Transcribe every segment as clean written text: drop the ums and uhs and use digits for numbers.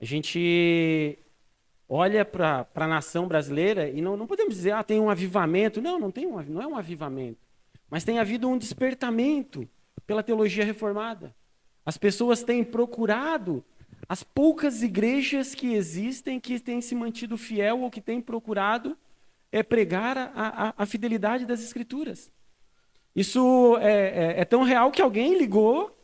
A gente olha para a nação brasileira e não podemos dizer, tem um avivamento. Não, não é um avivamento. Mas tem havido um despertamento pela teologia reformada. As pessoas têm procurado as poucas igrejas que existem, que têm se mantido fiel ou que têm procurado pregar a fidelidade das Escrituras. Isso é tão real que alguém ligou,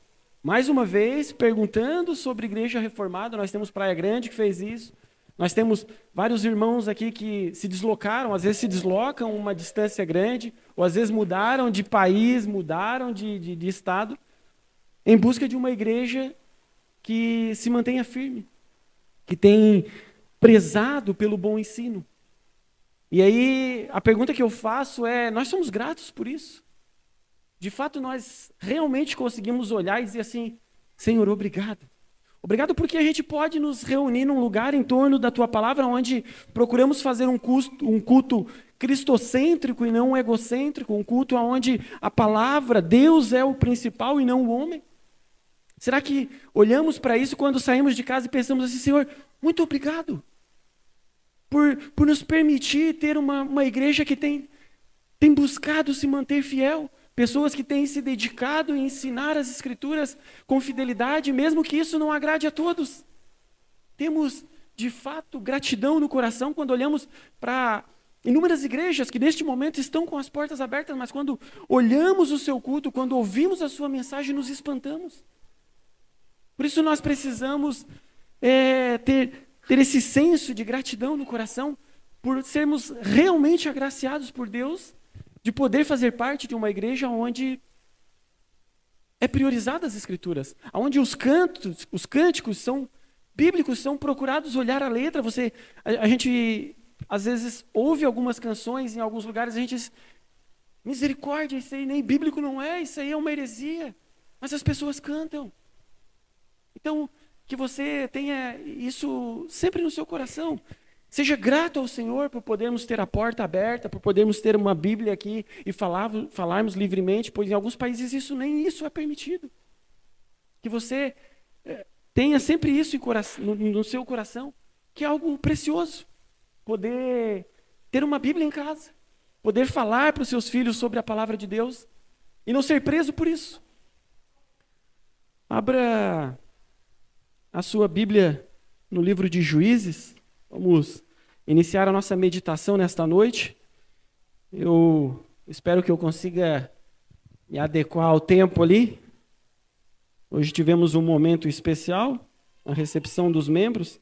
mais uma vez, perguntando sobre igreja reformada. Nós temos Praia Grande que fez isso. Nós temos vários irmãos aqui que se deslocaram, às vezes se deslocam uma distância grande, ou às vezes mudaram de país, mudaram de estado, em busca de uma igreja que se mantenha firme, que tem prezado pelo bom ensino. E aí, a pergunta que eu faço é, nós somos gratos por isso? De fato, nós realmente conseguimos olhar e dizer assim, Senhor, obrigado. Obrigado porque a gente pode nos reunir num lugar em torno da Tua Palavra, onde procuramos fazer um culto cristocêntrico e não egocêntrico, um culto onde a palavra, Deus é o principal e não o homem. Será que olhamos para isso quando saímos de casa e pensamos assim, Senhor, muito obrigado por nos permitir ter uma igreja que tem buscado se manter fiel, pessoas que têm se dedicado em ensinar as Escrituras com fidelidade, mesmo que isso não agrade a todos. Temos, de fato, gratidão no coração quando olhamos para inúmeras igrejas que neste momento estão com as portas abertas, mas quando olhamos o seu culto, quando ouvimos a sua mensagem, nos espantamos. Por isso nós precisamos ter esse senso de gratidão no coração, por sermos realmente agraciados por Deus, de poder fazer parte de uma igreja onde é priorizada as Escrituras, onde os cânticos são bíblicos, são procurados olhar a letra. A gente, às vezes, ouve algumas canções em alguns lugares, a gente diz, misericórdia, isso aí nem bíblico não é, isso aí é uma heresia. Mas as pessoas cantam. Então, que você tenha isso sempre no seu coração. Seja grato ao Senhor por podermos ter a porta aberta, por podermos ter uma Bíblia aqui e falarmos livremente, pois em alguns países nem isso é permitido. Que você tenha sempre isso no seu coração, que é algo precioso. Poder ter uma Bíblia em casa, poder falar para os seus filhos sobre a palavra de Deus e não ser preso por isso. Abra a sua Bíblia no livro de Juízes. Vamos iniciar a nossa meditação nesta noite. Eu espero que eu consiga me adequar ao tempo ali. Hoje tivemos um momento especial, a recepção dos membros,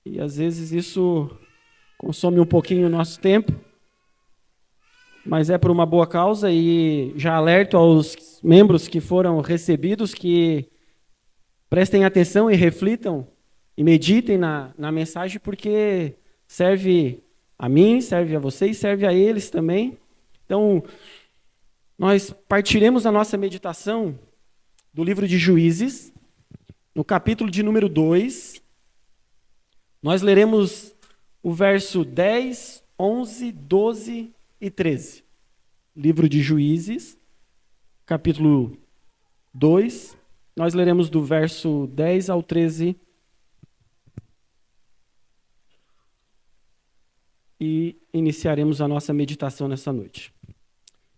e às vezes isso consome um pouquinho o nosso tempo, mas é por uma boa causa, e já alerto aos membros que foram recebidos que prestem atenção e reflitam e meditem na mensagem, porque serve a mim, serve a vocês, serve a eles também. Então, nós partiremos a nossa meditação do livro de Juízes, no capítulo de número 2. Nós leremos o verso 10, 11, 12 e 13. Livro de Juízes, capítulo 2. Nós leremos do verso 10 ao 13 e iniciaremos a nossa meditação nessa noite.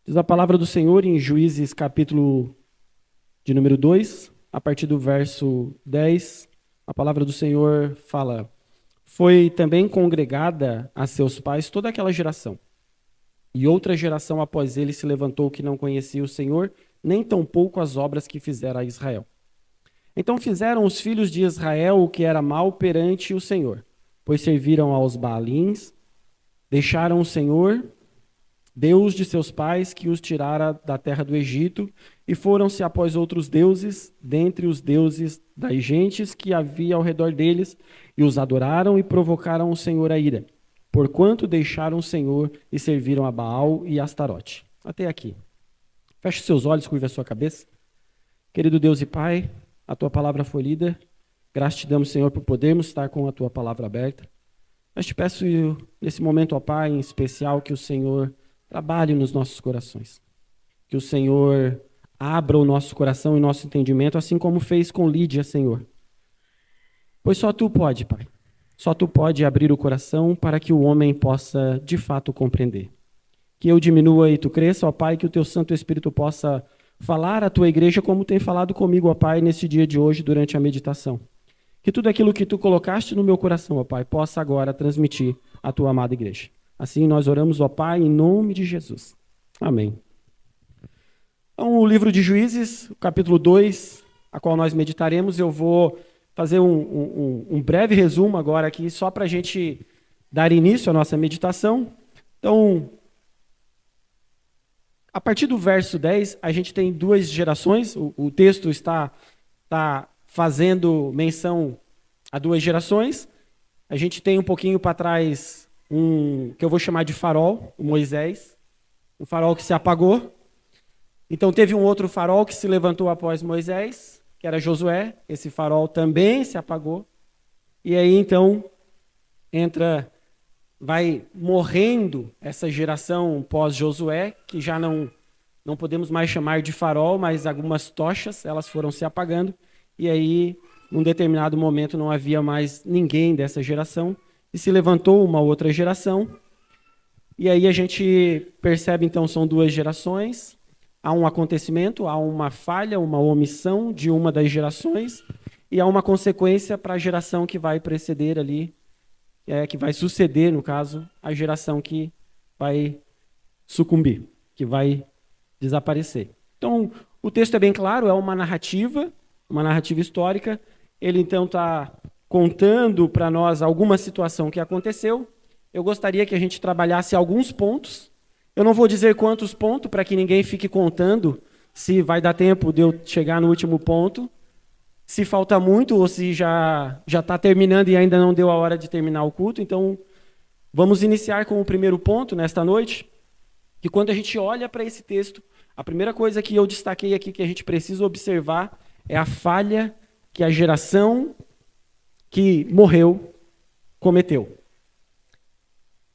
Diz a palavra do Senhor em Juízes, capítulo de número 2, a partir do verso 10, a palavra do Senhor fala: Foi também congregada a seus pais toda aquela geração, e outra geração após ele se levantou que não conhecia o Senhor, nem tampouco as obras que fizera a Israel. Então fizeram os filhos de Israel o que era mal perante o Senhor, pois serviram aos Baalins, deixaram o Senhor, Deus de seus pais, que os tirara da terra do Egito, e foram-se após outros deuses, dentre os deuses das gentes que havia ao redor deles, e os adoraram e provocaram o Senhor a ira, porquanto deixaram o Senhor e serviram a Baal e a Astarote. Até aqui. Feche seus olhos, curva a sua cabeça. Querido Deus e Pai, a Tua palavra foi lida. Graças te damos, Senhor, por podermos estar com a Tua palavra aberta. Mas te peço, nesse momento, ó Pai, em especial, que o Senhor trabalhe nos nossos corações. Que o Senhor abra o nosso coração e nosso entendimento, assim como fez com Lídia, Senhor. Pois só tu pode, Pai. Só tu pode abrir o coração para que o homem possa de fato compreender. Que eu diminua e tu cresça, ó Pai, que o teu Santo Espírito possa falar à tua igreja como tem falado comigo, ó Pai, nesse dia de hoje durante a meditação. Que tudo aquilo que tu colocaste no meu coração, ó Pai, possa agora transmitir à tua amada igreja. Assim nós oramos, ó Pai, em nome de Jesus. Amém. Então, o livro de Juízes, capítulo 2, a qual nós meditaremos, eu vou fazer um breve resumo agora aqui, só para a gente dar início à nossa meditação. Então, a partir do verso 10, a gente tem duas gerações, o texto está fazendo menção a duas gerações. A gente tem um pouquinho para trás que eu vou chamar de farol, o Moisés, um farol que se apagou. Então teve um outro farol que se levantou após Moisés, que era Josué. Esse farol também se apagou. E aí então vai morrendo essa geração pós-Josué, que já não podemos mais chamar de farol, mas algumas tochas, elas foram se apagando. E aí, num determinado momento, não havia mais ninguém dessa geração. E se levantou uma outra geração. E aí a gente percebe, então, são duas gerações. Há um acontecimento, há uma falha, uma omissão de uma das gerações. E há uma consequência para a geração que vai preceder ali, que vai suceder, no caso, a geração que vai sucumbir, que vai desaparecer. Então, o texto é bem claro, é uma narrativa histórica. Ele, então, está contando para nós alguma situação que aconteceu. Eu gostaria que a gente trabalhasse alguns pontos. Eu não vou dizer quantos pontos, para que ninguém fique contando se vai dar tempo de eu chegar no último ponto, se falta muito ou se já está terminando e ainda não deu a hora de terminar o culto. Então, vamos iniciar com o primeiro ponto nesta noite, que quando a gente olha para esse texto, a primeira coisa que eu destaquei aqui que a gente precisa observar é a falha que a geração que morreu cometeu.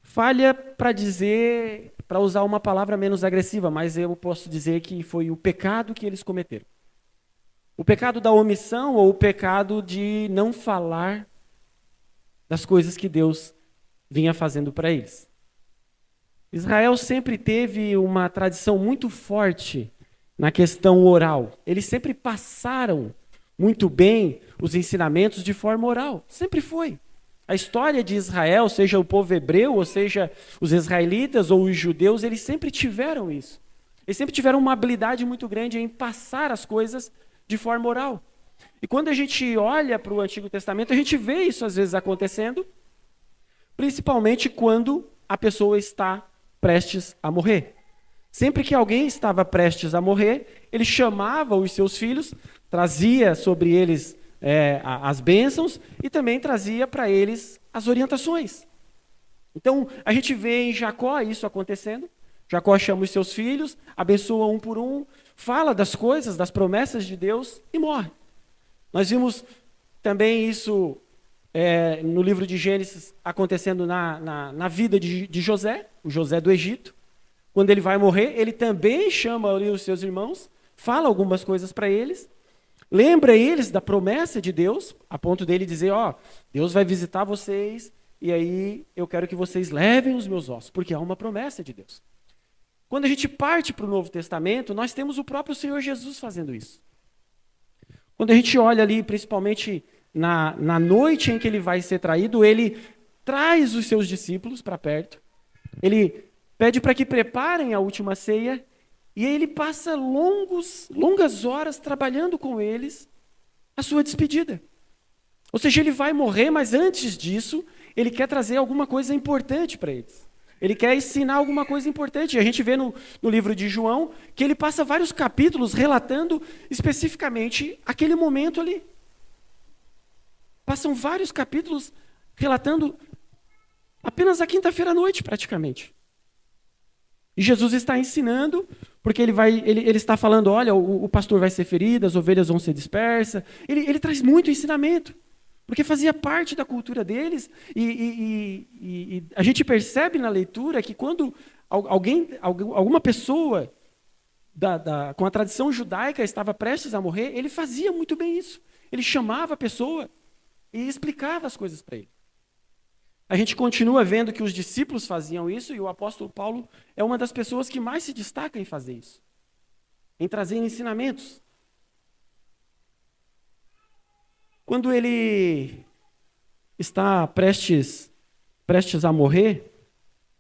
Falha para usar uma palavra menos agressiva, mas eu posso dizer que foi o pecado que eles cometeram. O pecado da omissão ou o pecado de não falar das coisas que Deus vinha fazendo para eles. Israel sempre teve uma tradição muito forte na questão oral. Eles sempre passaram muito bem os ensinamentos de forma oral. Sempre foi. A história de Israel, seja o povo hebreu, ou seja os israelitas ou os judeus, eles sempre tiveram isso. Eles sempre tiveram uma habilidade muito grande em passar as coisas de forma oral. E quando a gente olha para o Antigo Testamento, a gente vê isso às vezes acontecendo, principalmente quando a pessoa está prestes a morrer. Sempre que alguém estava prestes a morrer, ele chamava os seus filhos, trazia sobre eles as bênçãos e também trazia para eles as orientações. Então, a gente vê em Jacó isso acontecendo. Jacó chama os seus filhos, abençoa um por um, fala das coisas, das promessas de Deus e morre. Nós vimos também isso no livro de Gênesis acontecendo na vida de José, o José do Egito. Quando ele vai morrer, ele também chama ali os seus irmãos, fala algumas coisas para eles, lembra eles da promessa de Deus, a ponto dele dizer, Deus vai visitar vocês, e aí eu quero que vocês levem os meus ossos, porque há uma promessa de Deus. Quando a gente parte para o Novo Testamento, nós temos o próprio Senhor Jesus fazendo isso. Quando a gente olha ali, principalmente na noite em que ele vai ser traído, ele traz os seus discípulos para perto, ele pede para que preparem a última ceia, e aí ele passa longas horas trabalhando com eles a sua despedida. Ou seja, ele vai morrer, mas antes disso, ele quer trazer alguma coisa importante para eles. Ele quer ensinar alguma coisa importante. E a gente vê no livro de João que ele passa vários capítulos relatando especificamente aquele momento ali. Passam vários capítulos relatando apenas a quinta-feira à noite, praticamente. E Jesus está ensinando, porque ele está falando, olha, o pastor vai ser ferido, as ovelhas vão ser dispersas. Ele traz muito ensinamento, porque fazia parte da cultura deles. E a gente percebe na leitura que quando alguma pessoa com a tradição judaica estava prestes a morrer, ele fazia muito bem isso. Ele chamava a pessoa, e explicava as coisas para ele. A gente continua vendo que os discípulos faziam isso e o apóstolo Paulo é uma das pessoas que mais se destaca em fazer isso, em trazer ensinamentos. Quando ele está prestes a morrer,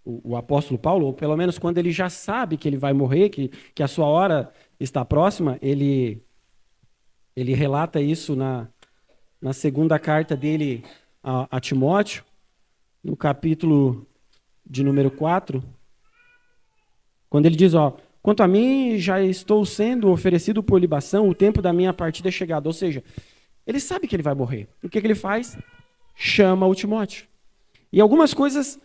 o apóstolo Paulo, ou pelo menos quando ele já sabe que ele vai morrer, que a sua hora está próxima, ele relata isso na segunda carta dele a Timóteo, no capítulo de número 4, quando ele diz, quanto a mim, já estou sendo oferecido por libação, o tempo da minha partida é chegado. Ou seja, ele sabe que ele vai morrer. O que ele faz? Chama o Timóteo. E algumas coisas,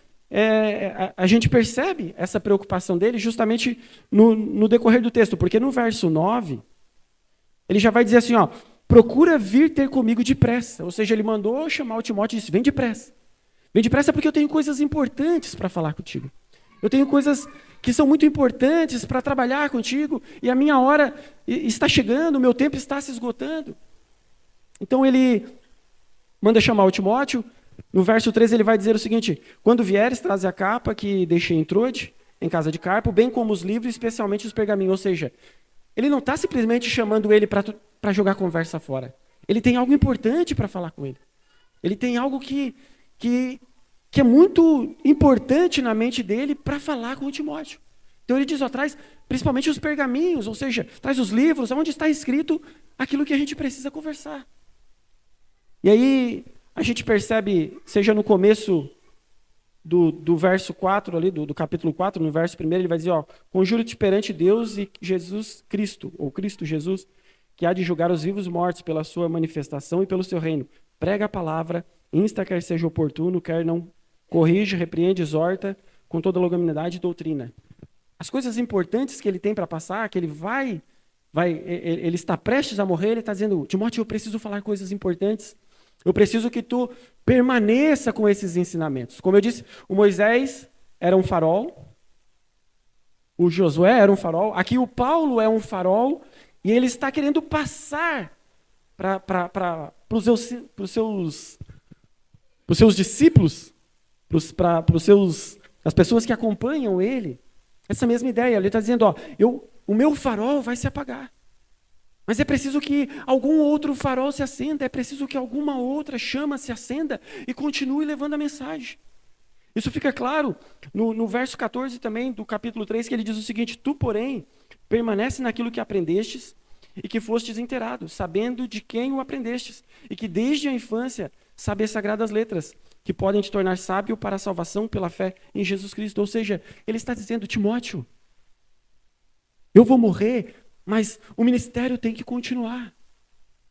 a gente percebe essa preocupação dele justamente no decorrer do texto, porque no verso 9, ele já vai dizer assim, procura vir ter comigo depressa. Ou seja, ele mandou chamar o Timóteo e disse, vem depressa. Vem depressa porque eu tenho coisas importantes para falar contigo. Eu tenho coisas que são muito importantes para trabalhar contigo e a minha hora está chegando, o meu tempo está se esgotando. Então ele manda chamar o Timóteo. No verso 13 ele vai dizer o seguinte, quando vieres, traze a capa que deixei em Trode, em casa de Carpo, bem como os livros, especialmente os pergaminhos. Ou seja, ele não está simplesmente chamando ele para jogar conversa fora. Ele tem algo importante para falar com ele. Ele tem algo que é muito importante na mente dele para falar com o Timóteo. Então ele diz, traz principalmente os pergaminhos, ou seja, traz os livros, onde está escrito aquilo que a gente precisa conversar. E aí a gente percebe, seja no começo do verso 4, ali, do capítulo 4, no verso 1, ele vai dizer, conjuro-te perante Deus e Jesus Cristo, ou Cristo Jesus, que há de julgar os vivos e mortos pela sua manifestação e pelo seu reino. Prega a palavra, insta quer seja oportuno, quer não, corrige, repreende, exorta, com toda longanimidade e doutrina. As coisas importantes que ele tem para passar, que ele ele está prestes a morrer, ele está dizendo, Timóteo, eu preciso falar coisas importantes. Eu preciso que tu permaneça com esses ensinamentos. Como eu disse, o Moisés era um farol, o Josué era um farol, aqui o Paulo é um farol, e ele está querendo passar para os seus discípulos, as pessoas que acompanham ele, essa mesma ideia. Ele está dizendo, o meu farol vai se apagar. Mas é preciso que algum outro farol se acenda, é preciso que alguma outra chama se acenda e continue levando a mensagem. Isso fica claro no verso 14 também do capítulo 3, que ele diz o seguinte, tu, porém, permanece naquilo que aprendestes e que fostes inteirado, sabendo de quem o aprendestes, e que desde a infância sabes as sagradas letras, que podem te tornar sábio para a salvação pela fé em Jesus Cristo. Ou seja, ele está dizendo, Timóteo, eu vou morrer, mas o ministério tem que continuar.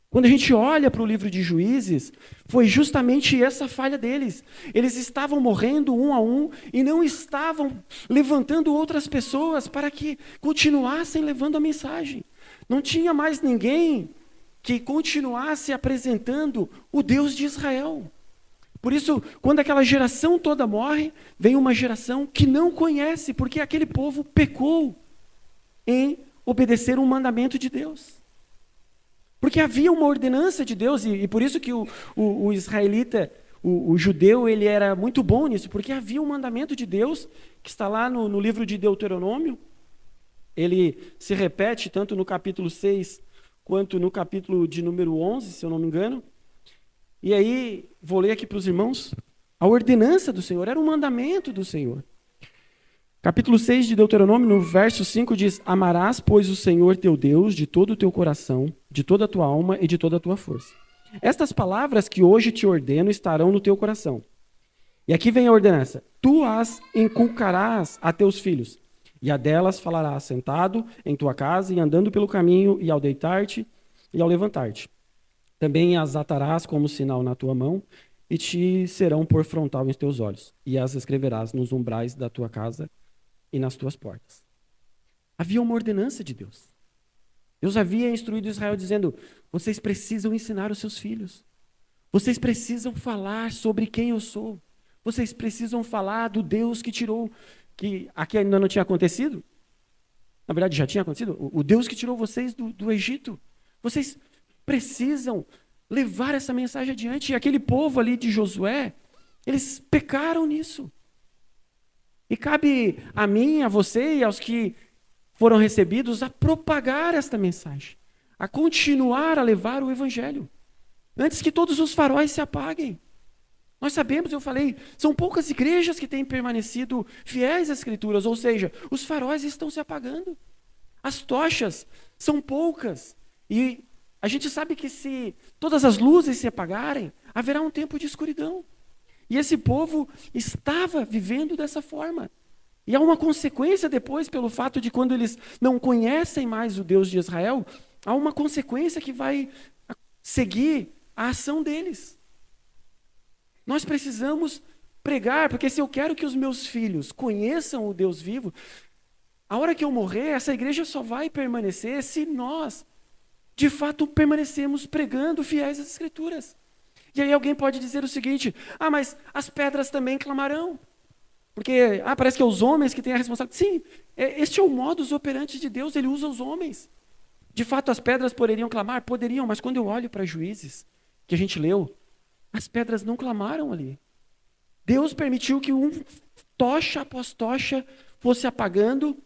Quando a gente olha para o livro de Juízes, foi justamente essa falha deles. Eles estavam morrendo um a um e não estavam levantando outras pessoas para que continuassem levando a mensagem. Não tinha mais ninguém que continuasse apresentando o Deus de Israel. Por isso, quando aquela geração toda morre, vem uma geração que não conhece, porque aquele povo pecou em obedecer um mandamento de Deus. Porque havia uma ordenança de Deus, e por isso que o israelita, o judeu, ele era muito bom nisso, porque havia um mandamento de Deus, que está lá no livro de Deuteronômio. Ele se repete tanto no capítulo 6, quanto no capítulo de número 11, se eu não me engano. E aí, vou ler aqui para os irmãos, a ordenança do Senhor, era um mandamento do Senhor. Capítulo 6 de Deuteronômio, no verso 5, diz, amarás, pois, o Senhor teu Deus de todo o teu coração, de toda a tua alma e de toda a tua força. Estas palavras que hoje te ordeno estarão no teu coração. E aqui vem a ordenança. Tu as inculcarás a teus filhos, e a delas falarás sentado em tua casa e andando pelo caminho, e ao deitar-te e ao levantar-te. Também as atarás como sinal na tua mão, e te serão por frontal em teus olhos, e as escreverás nos umbrais da tua casa e nas tuas portas. Havia uma ordenança de Deus. Deus havia instruído Israel dizendo, vocês precisam ensinar os seus filhos. Vocês precisam falar sobre quem eu sou. Vocês precisam falar do Deus que tirou, que aqui ainda não tinha acontecido. Na verdade, já tinha acontecido. O Deus que tirou vocês do Egito. Vocês precisam levar essa mensagem adiante. E aquele povo ali de Josué, eles pecaram nisso. E cabe a mim, a você e aos que foram recebidos a propagar esta mensagem, a continuar a levar o evangelho, antes que todos os faróis se apaguem. Nós sabemos, eu falei, são poucas igrejas que têm permanecido fiéis às Escrituras, ou seja, os faróis estão se apagando. As tochas são poucas. E a gente sabe que se todas as luzes se apagarem, haverá um tempo de escuridão. E esse povo estava vivendo dessa forma. E há uma consequência depois, pelo fato de quando eles não conhecem mais o Deus de Israel, há uma consequência que vai seguir a ação deles. Nós precisamos pregar, porque se eu quero que os meus filhos conheçam o Deus vivo, a hora que eu morrer, essa igreja só vai permanecer se nós, de fato, permanecemos pregando fiéis às Escrituras. E aí alguém pode dizer o seguinte: mas as pedras também clamarão. Porque, parece que é os homens que têm a responsabilidade. Sim, este é o modus operandi de Deus, ele usa os homens. De fato, as pedras poderiam clamar? Poderiam, mas quando eu olho para Juízes, que a gente leu, as pedras não clamaram ali. Deus permitiu que tocha após tocha fosse apagando,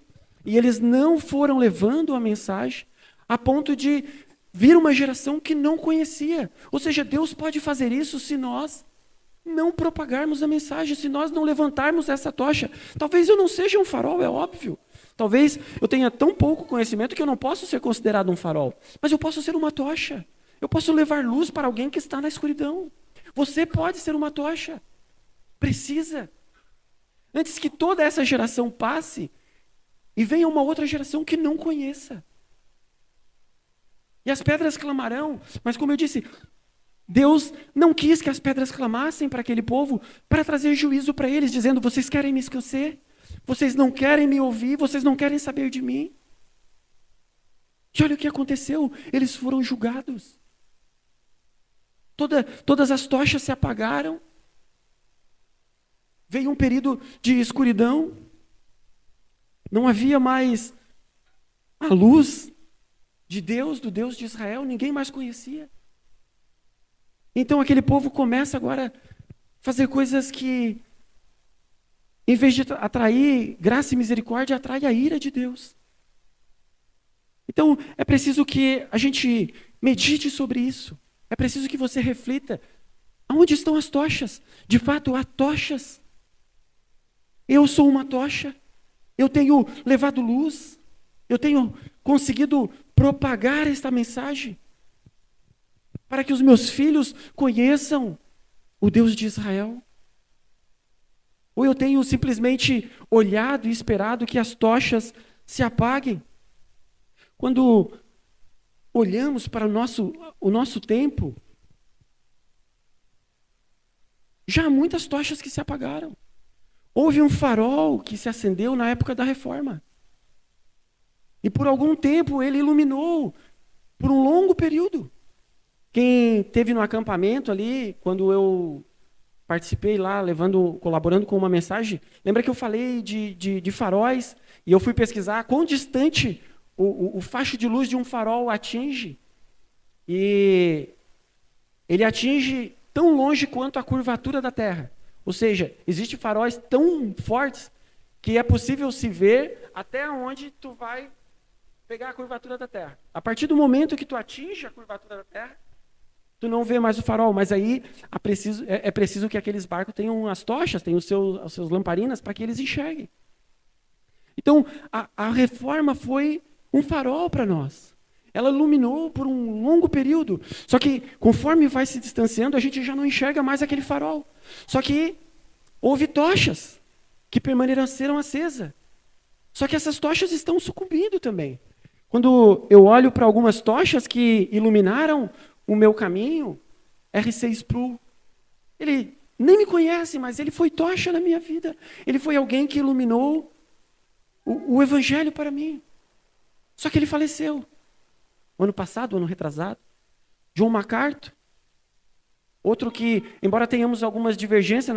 e eles não foram levando a mensagem, a ponto de vir uma geração que não conhecia. Ou seja, Deus pode fazer isso se nós não propagarmos a mensagem, se nós não levantarmos essa tocha. Talvez eu não seja um farol, é óbvio. Talvez eu tenha tão pouco conhecimento que eu não possa ser considerado um farol. Mas eu posso ser uma tocha. Eu posso levar luz para alguém que está na escuridão. Você pode ser uma tocha. Precisa. Antes que toda essa geração passe e venha uma outra geração que não conheça. E as pedras clamarão, mas como eu disse, Deus não quis que as pedras clamassem para aquele povo para trazer juízo para eles, dizendo: vocês querem me esquecer? Vocês não querem me ouvir? Vocês não querem saber de mim? E olha o que aconteceu, eles foram julgados. Todas as tochas se apagaram. Veio um período de escuridão. Não havia mais a luz de Deus, do Deus de Israel, ninguém mais conhecia. Então aquele povo começa agora a fazer coisas que, em vez de atrair graça e misericórdia, atrai a ira de Deus. Então é preciso que a gente medite sobre isso. É preciso que você reflita: aonde estão as tochas? De fato, há tochas. Eu sou uma tocha. Eu tenho levado luz. Eu tenho conseguido propagar esta mensagem para que os meus filhos conheçam o Deus de Israel. Ou eu tenho simplesmente olhado e esperado que as tochas se apaguem. Quando olhamos para o nosso tempo, já há muitas tochas que se apagaram. Houve um farol que se acendeu na época da Reforma. E por algum tempo ele iluminou, por um longo período. Quem esteve no acampamento ali, quando eu participei lá, colaborando com uma mensagem, lembra que eu falei de faróis, e eu fui pesquisar quão distante o facho de luz de um farol atinge. E ele atinge tão longe quanto a curvatura da Terra. Ou seja, existem faróis tão fortes que é possível se ver até onde tu vai pegar a curvatura da Terra. A partir do momento que tu atinge a curvatura da Terra, tu não vê mais o farol, mas aí é preciso que aqueles barcos tenham as tochas, tenham as suas lamparinas para que eles enxerguem. Então, a reforma foi um farol para nós. Ela iluminou por um longo período. Só que, conforme vai se distanciando, a gente já não enxerga mais aquele farol. Só que houve tochas que permaneceram acesas. Só que essas tochas estão sucumbindo também. Quando eu olho para algumas tochas que iluminaram o meu caminho, R6 Pro, ele nem me conhece, mas ele foi tocha na minha vida. Ele foi alguém que iluminou o evangelho para mim. Só que ele faleceu. Ano passado, ano retrasado. John MacArthur. Outro que, embora tenhamos algumas divergências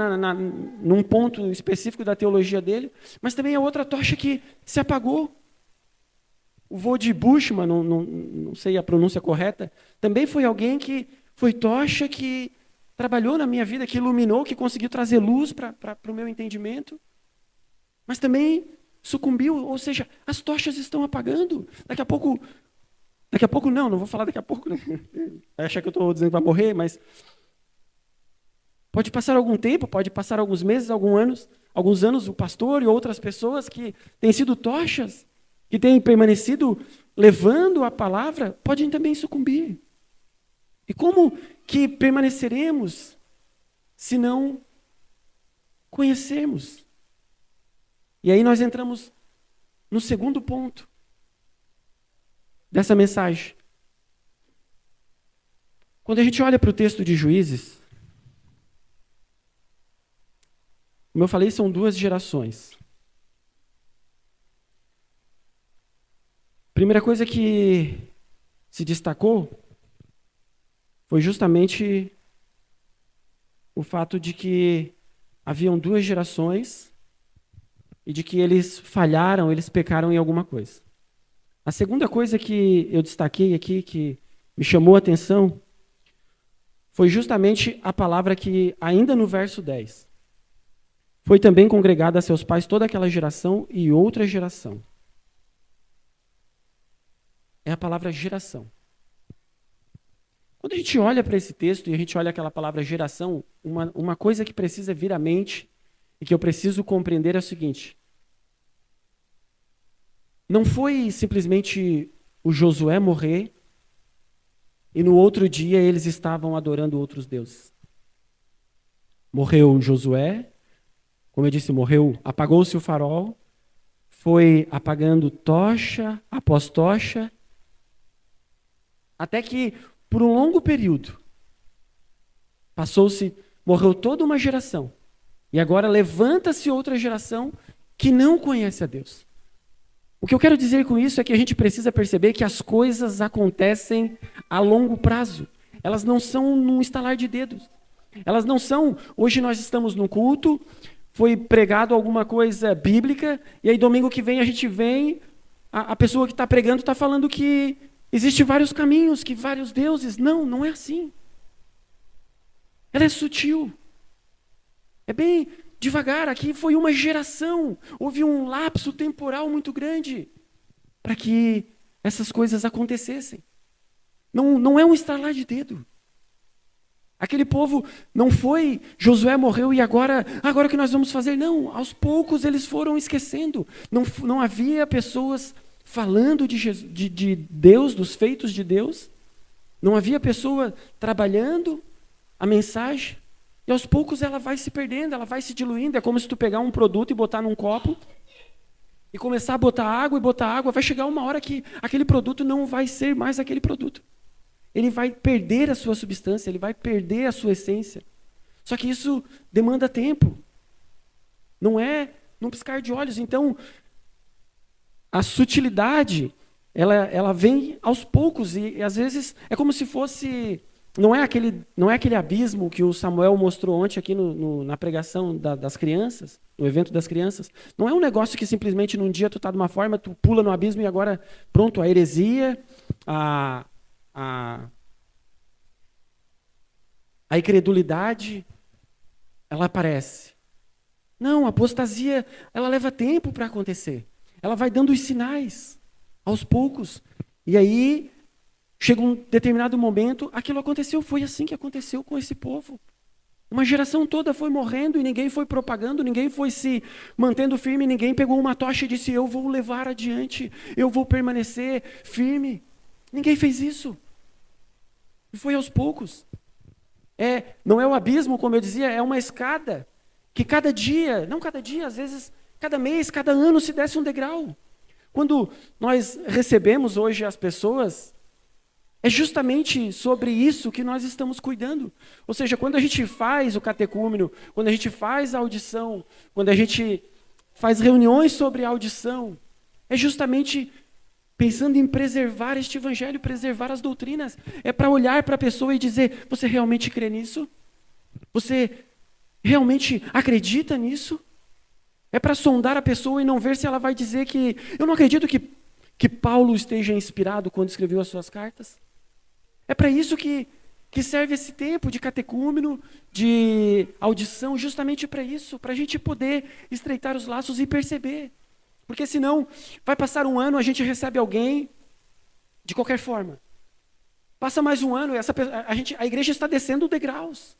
num ponto específico da teologia dele, mas também é outra tocha que se apagou. O Voddie Bushman, não sei a pronúncia correta, também foi alguém que foi tocha que trabalhou na minha vida, que iluminou, que conseguiu trazer luz para o meu entendimento, mas também sucumbiu, ou seja, as tochas estão apagando. Daqui a pouco não vou falar daqui a pouco, não. Vai achar que eu estou dizendo que vai morrer, mas pode passar algum tempo, pode passar alguns meses, alguns anos, o pastor e outras pessoas que têm sido tochas, que têm permanecido levando a palavra, podem também sucumbir. E como que permaneceremos se não conhecermos? E aí nós entramos no segundo ponto dessa mensagem. Quando a gente olha para o texto de Juízes, como eu falei, são 2 gerações. Primeira coisa que se destacou foi justamente o fato de que haviam 2 gerações e de que eles falharam, eles pecaram em alguma coisa. A segunda coisa que eu destaquei aqui, que me chamou a atenção, foi justamente a palavra que, ainda no verso 10, foi também congregada a seus pais toda aquela geração e outra geração. É a palavra geração. Quando a gente olha para esse texto e a gente olha aquela palavra geração, uma coisa que precisa vir à mente e que eu preciso compreender é o seguinte: não foi simplesmente o Josué morrer e no outro dia eles estavam adorando outros deuses. Morreu Josué, como eu disse, apagou-se o farol, foi apagando tocha após tocha, até que, por um longo período, morreu toda uma geração, e agora levanta-se outra geração que não conhece a Deus. O que eu quero dizer com isso é que a gente precisa perceber que as coisas acontecem a longo prazo. Elas não são num estalar de dedos. Elas não são, hoje nós estamos num culto, foi pregado alguma coisa bíblica, e aí domingo que vem a gente vem, a pessoa que está pregando está falando que existem vários caminhos, que vários deuses. Não, não é assim. Ela é sutil. É bem devagar. Aqui foi uma geração, houve um lapso temporal muito grande para que essas coisas acontecessem. Não é um estalar de dedo. Aquele povo não foi, Josué morreu e agora o que nós vamos fazer? Não, aos poucos eles foram esquecendo. Não havia pessoas falando de Deus, dos feitos de Deus. Não havia pessoa trabalhando a mensagem. E aos poucos ela vai se perdendo, ela vai se diluindo. É como se tu pegar um produto e botar num copo e começar a botar água. Vai chegar uma hora que aquele produto não vai ser mais aquele produto. Ele vai perder a sua substância, ele vai perder a sua essência. Só que isso demanda tempo. Não é num piscar de olhos. Então, a sutilidade, ela vem aos poucos. E às vezes é como se fosse... Não é aquele abismo que o Samuel mostrou ontem aqui na pregação das crianças, no evento das crianças. Não é um negócio que simplesmente num dia tu está de uma forma, tu pula no abismo e agora, pronto, a heresia, a incredulidade, ela aparece. Não, a apostasia, ela leva tempo para acontecer. Ela vai dando os sinais, aos poucos. E aí, chega um determinado momento, aquilo aconteceu, foi assim que aconteceu com esse povo. Uma geração toda foi morrendo e ninguém foi propagando, ninguém foi se mantendo firme, ninguém pegou uma tocha e disse, eu vou levar adiante, eu vou permanecer firme. Ninguém fez isso. E foi aos poucos. Não é um abismo, como eu dizia, é uma escada, que cada dia, às vezes, cada mês, cada ano se desce um degrau. Quando nós recebemos hoje as pessoas, é justamente sobre isso que nós estamos cuidando. Ou seja, quando a gente faz o catecúmeno, quando a gente faz a audição, quando a gente faz reuniões sobre a audição, é justamente pensando em preservar este evangelho, preservar as doutrinas. É para olhar para a pessoa e dizer, você realmente crê nisso? Você realmente acredita nisso? É para sondar a pessoa e não ver se ela vai dizer que... Eu não acredito que Paulo esteja inspirado quando escreveu as suas cartas. É para isso que que serve esse tempo de catecúmeno, de audição, justamente para isso, para a gente poder estreitar os laços e perceber. Porque senão, vai passar um ano, a gente recebe alguém de qualquer forma. Passa mais um ano, a igreja está descendo degraus.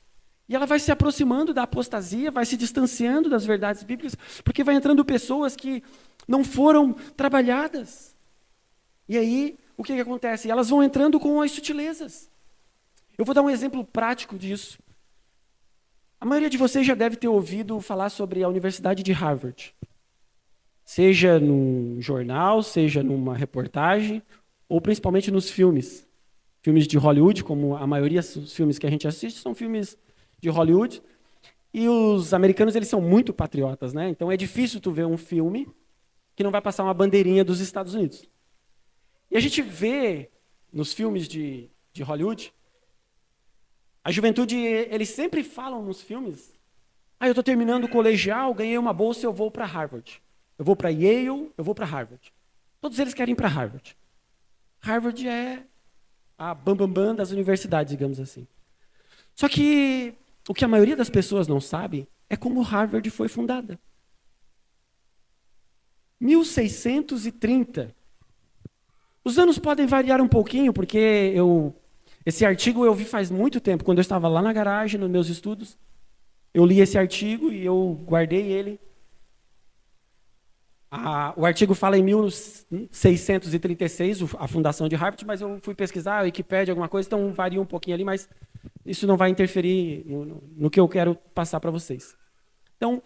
E ela vai se aproximando da apostasia, vai se distanciando das verdades bíblicas, porque vai entrando pessoas que não foram trabalhadas. E aí, o que acontece? Elas vão entrando com as sutilezas. Eu vou dar um exemplo prático disso. A maioria de vocês já deve ter ouvido falar sobre a Universidade de Harvard. Seja num jornal, seja numa reportagem, ou principalmente nos filmes. Filmes de Hollywood, como a maioria dos filmes que a gente assiste são filmes de Hollywood. E os americanos, eles são muito patriotas, né? Então é difícil tu ver um filme que não vai passar uma bandeirinha dos Estados Unidos. E a gente vê nos filmes de Hollywood, a juventude, eles sempre falam nos filmes, eu estou terminando o colegial, ganhei uma bolsa, eu vou para Harvard. Eu vou para Yale, eu vou para Harvard. Todos eles querem ir para Harvard. Harvard é a bambambam das universidades, digamos assim. Só que o que a maioria das pessoas não sabe é como Harvard foi fundada. 1630. Os anos podem variar um pouquinho, porque esse artigo eu vi faz muito tempo, quando eu estava lá na garagem, nos meus estudos. Eu li esse artigo e eu guardei ele. O artigo fala em 1636, a fundação de Harvard, mas eu fui pesquisar, a Wikipédia, alguma coisa, então varia um pouquinho ali, mas isso não vai interferir no que eu quero passar para vocês. Então,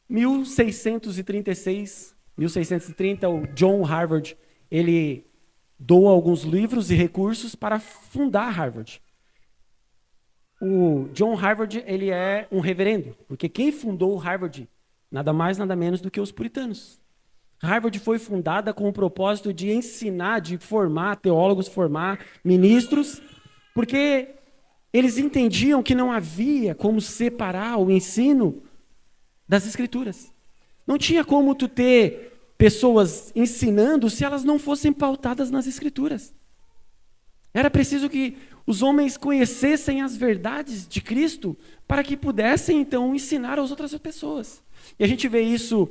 1636, 1630, o John Harvard, ele doa alguns livros e recursos para fundar Harvard. O John Harvard, ele é um reverendo, porque quem fundou Harvard, nada mais, nada menos do que os puritanos. Harvard foi fundada com o propósito de ensinar, de formar teólogos, formar ministros, porque eles entendiam que não havia como separar o ensino das Escrituras. Não tinha como tu ter pessoas ensinando se elas não fossem pautadas nas Escrituras. Era preciso que os homens conhecessem as verdades de Cristo para que pudessem, então, ensinar às outras pessoas. E a gente vê isso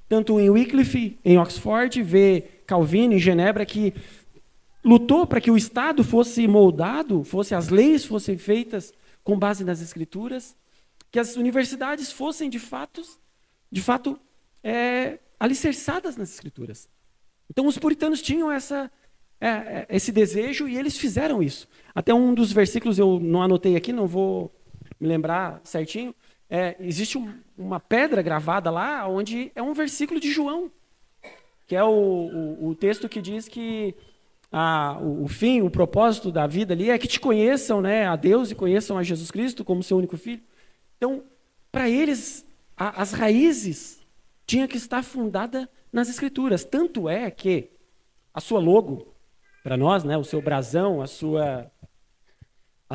tanto em Wycliffe, em Oxford, vê Calvino, em Genebra, que lutou para que o Estado fosse moldado, as leis fossem feitas com base nas Escrituras, que as universidades fossem, de fato, alicerçadas nas Escrituras. Então, os puritanos tinham esse desejo e eles fizeram isso. Até um dos versículos, eu não anotei aqui, não vou me lembrar certinho, existe uma pedra gravada lá, onde é um versículo de João, que é o texto que diz que o fim, o propósito da vida ali é que te conheçam, né, a Deus e conheçam a Jesus Cristo como seu único filho. Então, para eles, as raízes tinham que estar fundadas nas Escrituras. Tanto é que a sua logo, para nós, né, o seu brasão, a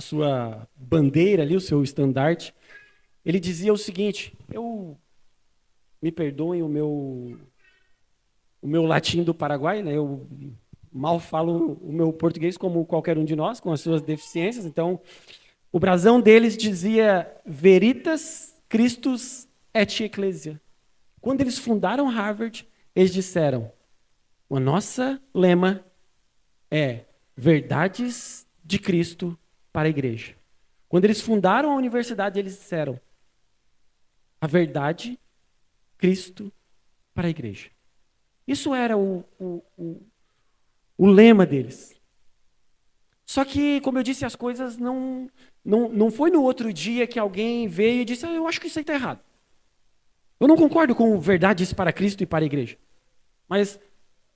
sua bandeira ali, o seu estandarte, ele dizia o seguinte, me perdoem o meu latim do Paraguai, né, eu mal falo o meu português como qualquer um de nós, com as suas deficiências, então o brasão deles dizia Veritas Christus et Ecclesia. Quando eles fundaram Harvard, eles disseram, o nosso lema é verdades de Cristo para a igreja. Quando eles fundaram a universidade, eles disseram a verdade, Cristo para a igreja. Isso era o lema deles. Só que, como eu disse, as coisas não foi no outro dia que alguém veio e disse, eu acho que isso aí está errado. Eu não concordo com verdades para Cristo e para a igreja. Mas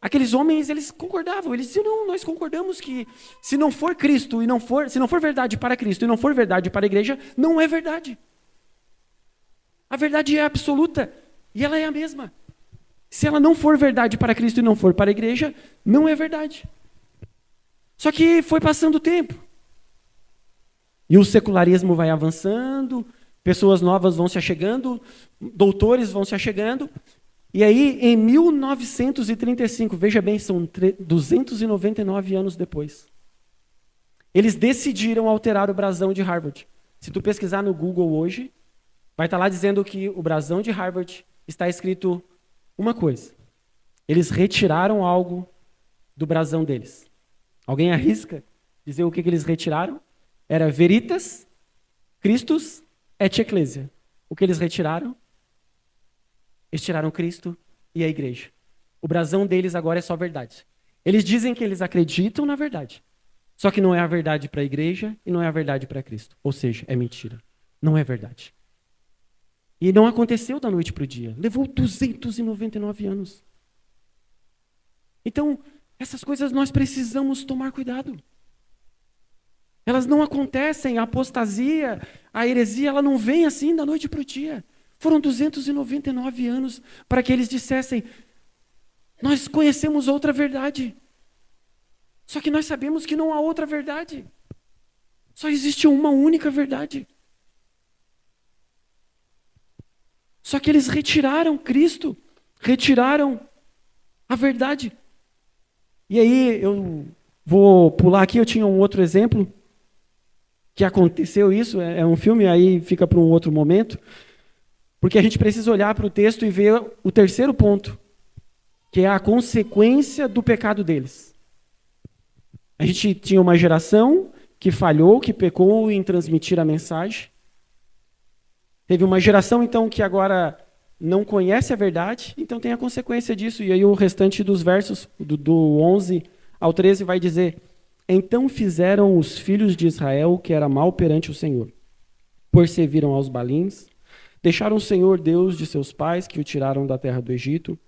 aqueles homens, eles concordavam, eles diziam, não, nós concordamos que se não for Cristo e se não for verdade para Cristo e não for verdade para a igreja, não é verdade. A verdade é absoluta e ela é a mesma. Se ela não for verdade para Cristo e não for para a igreja, não é verdade. Só que foi passando o tempo. E o secularismo vai avançando, pessoas novas vão se achegando, doutores vão se achegando. E aí, em 1935, veja bem, são 299 anos depois, Eles decidiram alterar o brasão de Harvard. Se tu pesquisar no Google hoje, vai estar lá dizendo que o brasão de Harvard está escrito uma coisa. Eles retiraram algo do brasão deles. Alguém arrisca dizer o que eles retiraram? Era Veritas, Christus et Ecclesia. O que eles retiraram? Eles tiraram Cristo e a igreja. O brasão deles agora é só verdade. Eles dizem que eles acreditam na verdade. Só que não é a verdade para a igreja e não é a verdade para Cristo. Ou seja, é mentira. Não é verdade. E não aconteceu da noite para o dia. Levou 299 anos. Então, essas coisas nós precisamos tomar cuidado. Elas não acontecem, a apostasia, a heresia, ela não vem assim da noite para o dia. Foram 299 anos para que eles dissessem, nós conhecemos outra verdade. Só que nós sabemos que não há outra verdade. Só existe uma única verdade. Só que eles retiraram Cristo, retiraram a verdade. E aí eu vou pular aqui, eu tinha um outro exemplo que aconteceu isso, é um filme, aí fica para um outro momento, porque a gente precisa olhar para o texto e ver o terceiro ponto, que é a consequência do pecado deles. A gente tinha uma geração que falhou, que pecou em transmitir a mensagem. Teve uma geração, então, que agora não conhece a verdade, então tem a consequência disso. E aí o restante dos versos, do 11 ao 13, vai dizer, então fizeram os filhos de Israel que era mal perante o Senhor, pois serviram aos balins, deixaram o Senhor Deus de seus pais, que o tiraram da terra do Egito,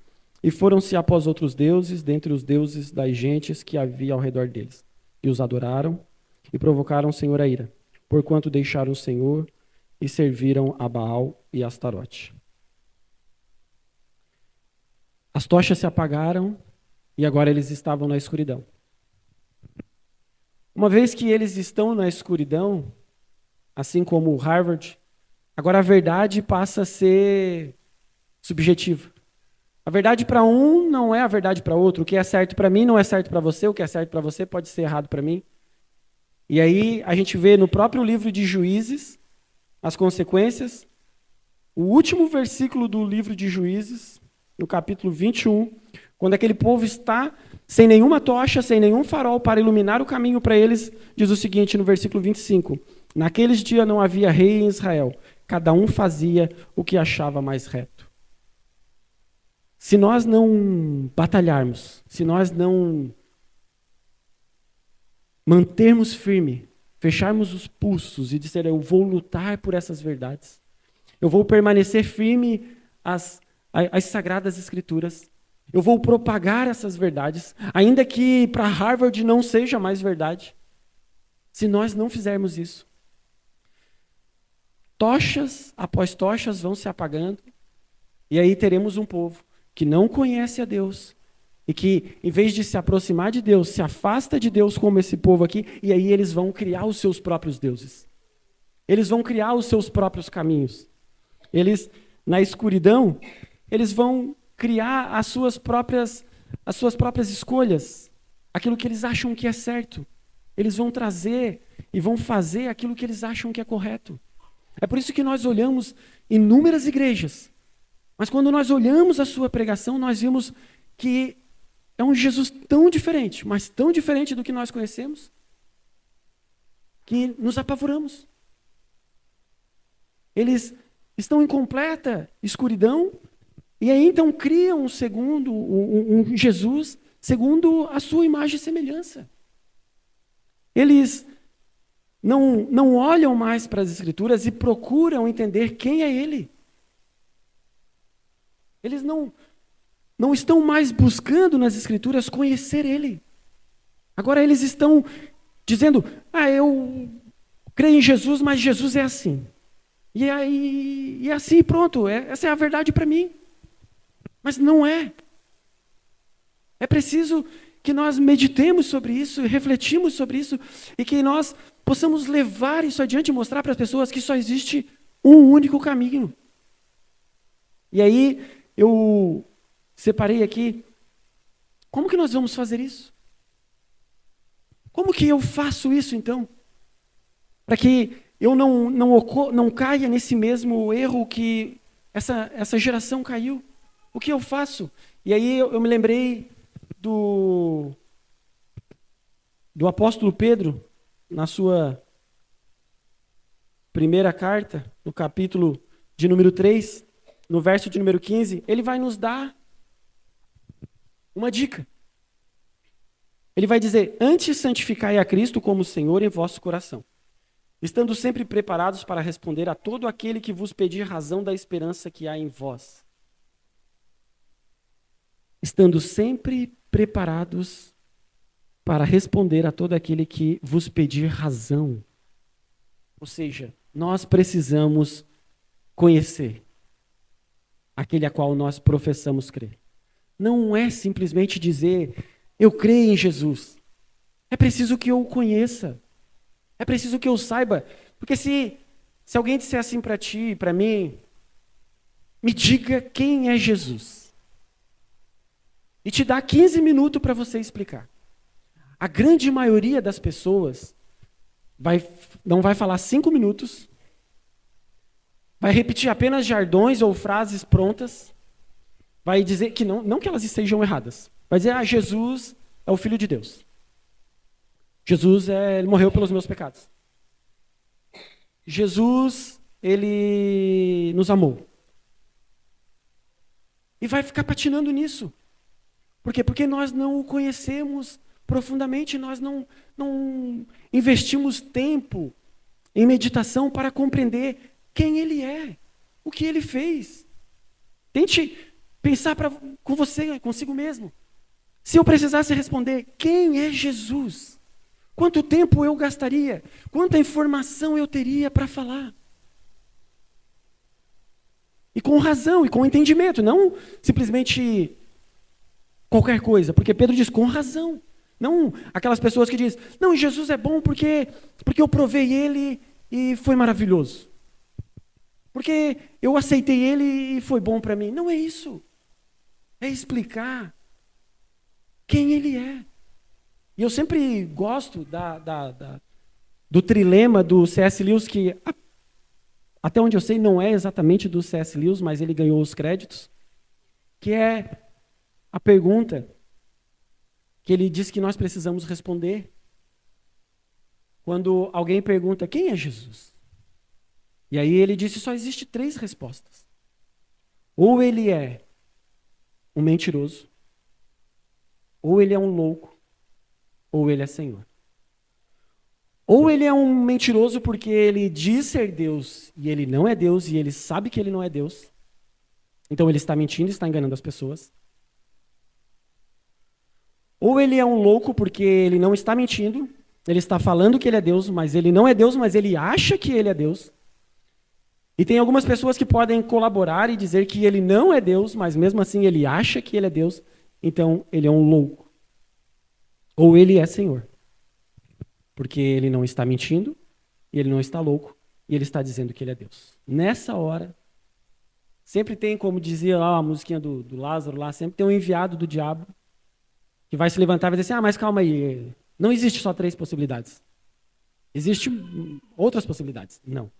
e foram-se após outros deuses, dentre os deuses das gentes que havia ao redor deles. E os adoraram, e provocaram o Senhor a ira, porquanto deixaram o Senhor, e serviram a Baal e a Astarote. As tochas se apagaram, e agora eles estavam na escuridão. Uma vez que eles estão na escuridão, assim como Harvard, agora a verdade passa a ser subjetiva. A verdade para um não é a verdade para outro. O que é certo para mim não é certo para você. O que é certo para você pode ser errado para mim. E aí a gente vê no próprio livro de Juízes as consequências. O último versículo do livro de Juízes, no capítulo 21, quando aquele povo está sem nenhuma tocha, sem nenhum farol para iluminar o caminho para eles, diz o seguinte no versículo 25. Naqueles dias não havia rei em Israel. Cada um fazia o que achava mais reto. Se nós não batalharmos, se nós não mantermos firme, fecharmos os pulsos e dizer, eu vou lutar por essas verdades, eu vou permanecer firme às sagradas escrituras, eu vou propagar essas verdades, ainda que para Harvard não seja mais verdade, se nós não fizermos isso. Tochas após tochas vão se apagando, e aí teremos um povo que não conhece a Deus, e que, em vez de se aproximar de Deus, se afasta de Deus como esse povo aqui, e aí eles vão criar os seus próprios deuses. Eles vão criar os seus próprios caminhos. Eles, na escuridão, eles vão criar as suas próprias escolhas, aquilo que eles acham que é certo. Eles vão trazer e vão fazer aquilo que eles acham que é correto. É por isso que nós olhamos inúmeras igrejas, mas quando nós olhamos a sua pregação, nós vimos que é um Jesus tão diferente, mas tão diferente do que nós conhecemos, que nos apavoramos. Eles estão em completa escuridão, e aí então criam um Jesus segundo a sua imagem e semelhança. Eles não olham mais para as Escrituras e procuram entender quem é Ele. Eles não estão mais buscando nas Escrituras conhecer Ele. Agora eles estão dizendo, eu creio em Jesus, mas Jesus é assim. E aí, assim, pronto, essa é a verdade para mim. Mas não é. É preciso que nós meditemos sobre isso, refletimos sobre isso, e que nós possamos levar isso adiante e mostrar para as pessoas que só existe um único caminho. E aí, eu separei aqui, como que nós vamos fazer isso? Como que eu faço isso, então? Para que eu não caia nesse mesmo erro que essa geração caiu. O que eu faço? E aí eu me lembrei do apóstolo Pedro, na sua primeira carta, no capítulo de número 3, no verso de número 15, ele vai nos dar uma dica. Ele vai dizer: antes santificai a Cristo como Senhor em vosso coração, estando sempre preparados para responder a todo aquele que vos pedir razão da esperança que há em vós. Estando sempre preparados para responder a todo aquele que vos pedir razão. Ou seja, nós precisamos conhecer aquele a qual nós professamos crer. Não é simplesmente dizer, eu creio em Jesus. É preciso que eu o conheça. É preciso que eu saiba. Porque se alguém disser assim para ti, para mim, me diga quem é Jesus. E te dá 15 minutos para você explicar. A grande maioria das pessoas não vai falar 5 minutos, vai repetir apenas jargões ou frases prontas, vai dizer que não que elas sejam erradas, vai dizer, Jesus é o Filho de Deus. Jesus, ele morreu pelos meus pecados. Jesus, ele nos amou. E vai ficar patinando nisso. Por quê? Porque nós não o conhecemos profundamente, nós não investimos tempo em meditação para compreender quem ele é, o que ele fez. Tente pensar com você, consigo mesmo. Se eu precisasse responder, quem é Jesus? Quanto tempo eu gastaria? Quanta informação eu teria para falar? E com razão, e com entendimento, não simplesmente qualquer coisa, porque Pedro diz com razão. Não aquelas pessoas que dizem, não, Jesus é bom porque eu provei ele e foi maravilhoso. Porque eu aceitei ele e foi bom para mim. Não é isso. É explicar quem ele é. E eu sempre gosto do trilema do C.S. Lewis, que até onde eu sei não é exatamente do C.S. Lewis, mas ele ganhou os créditos, que é a pergunta que ele diz que nós precisamos responder quando alguém pergunta quem é Jesus. E aí ele disse, só existe 3 respostas. Ou ele é um mentiroso, ou ele é um louco, ou ele é Senhor. Ou ele é um mentiroso porque ele diz ser Deus e ele não é Deus e ele sabe que ele não é Deus. Então ele está mentindo, está enganando as pessoas. Ou ele é um louco porque ele não está mentindo, ele está falando que ele é Deus, mas ele não é Deus, mas ele acha que ele é Deus. E tem algumas pessoas que podem colaborar e dizer que ele não é Deus, mas mesmo assim ele acha que ele é Deus, então ele é um louco. Ou ele é Senhor, porque ele não está mentindo, e ele não está louco, e ele está dizendo que ele é Deus. Nessa hora, sempre tem, como dizia lá a musiquinha do Lázaro, lá, sempre tem um enviado do diabo, que vai se levantar e vai dizer assim, mas calma aí, não existe só 3 possibilidades. Existem outras possibilidades. Não.